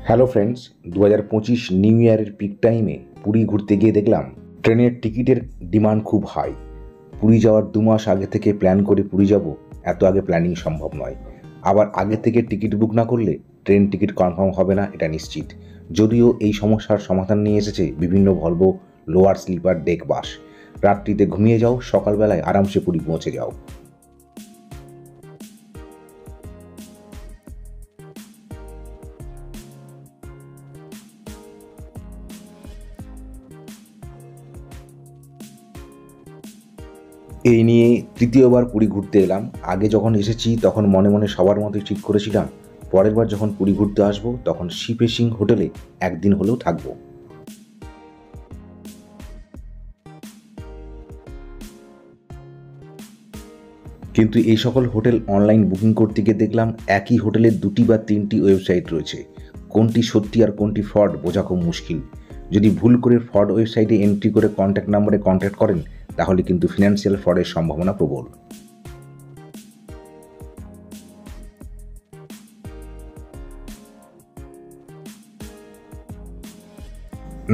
Hello friends, 2025 new ইয়ারের pick টাইমে পুরী ঘুরতে গিয়ে দেখলাম ট্রেনের টিকিটের ডিমান্ড খুব হাই। পুরী যাওয়ার 2 মাস আগে থেকে প্ল্যান করে পুরী যাব, এত আগে প্ল্যানিং সম্ভব নয়। আবার আগে থেকে টিকিট বুক না করলে ট্রেন টিকিট কনফার্ম হবে না, এটা নিশ্চিত। যদিও এই সমস্যার সমাধান নিয়ে এসেছে বিভিন্ন ভলভো লোয়ার স্লিপার ডেক বাস। রাত্রিতে ঘুমিয়ে যাও, সকালবেলায় আরামসে পুরী পৌঁছে যাও। এই নিয়ে তৃতীয়বার পুরী ঘুরতে এলাম। আগে যখন এসেছি তখন মনে মনে সবার মতোই ঠিক করেছিলাম পরের বার যখন পুরী ঘুরতে আসবো তখন শিপেশিং হোটেলে একদিন হলেও থাকবো। কিন্তু এই সকল হোটেল অনলাইন বুকিং করতে গিয়ে দেখলাম একই হোটেলের 2টি বা 3টি ওয়েবসাইট রয়েছে। কোনটি সত্যি আর কোনটি ফ্রড বোঝা খুব মুশকিল। যদি ভুল করে ফ্রড ওয়েবসাইটে এন্ট্রি করে কন্ট্যাক্ট নাম্বারে কন্ট্যাক্ট করেন তাহলে কিন্তু ফিনান্সিয়াল ফ্রডের সম্ভাবনা প্রবল।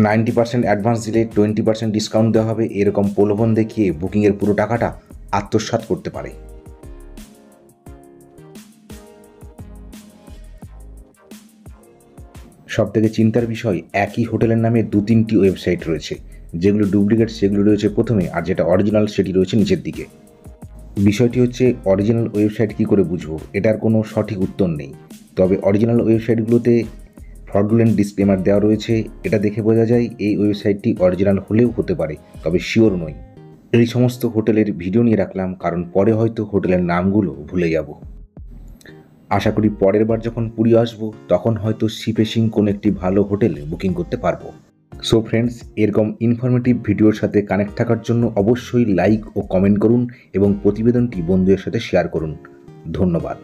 90% অ্যাডভান্স দিলে 20% ডিসকাউন্ট দেওয়া হবে, এরকম প্রলোভন দেখিয়ে বুকিংয়ের পুরো টাকাটা আত্মসাৎ করতে পারে। সবথেকে চিন্তার বিষয়, একই হোটেলের নামে 2-3টি ওয়েবসাইট রয়েছে। যেগুলো ডুপ্লিকেট সেগুলো রয়েছে প্রথমে, আর যেটা অরিজিনাল সেটি রয়েছে নিচের দিকে। বিষয়টি হচ্ছে অরিজিনাল ওয়েবসাইট কী করে বুঝবো, এটার কোনো সঠিক উত্তর নেই। তবে অরিজিনাল ওয়েবসাইটগুলোতে ফ্রডুলেন্ট ডিসক্লেমার দেওয়া রয়েছে। এটা দেখে বোঝা যায় এই ওয়েবসাইটটি অরিজিনাল হলেও হতে পারে, তবে শিওর নই। এই সমস্ত হোটেলের ভিডিও নিয়ে রাখলাম কারণ পরে হয়তো হোটেলের নামগুলো ভুলে যাব। আশা করি পরের বার যখন পুরী আসবো তখন হয়তো শিপেশিং কোনো একটি ভালো হোটেল বুকিং করতে পারবো। সো ফ্রেন্ডস, এরকম ইনফরমেটিভ ভিডিওর সাথে কানেক্ট থাকার জন্য অবশ্যই লাইক ও কমেন্ট করুন এবং প্রতিবেদনটি বন্ধুদের সাথে শেয়ার করুন। ধন্যবাদ।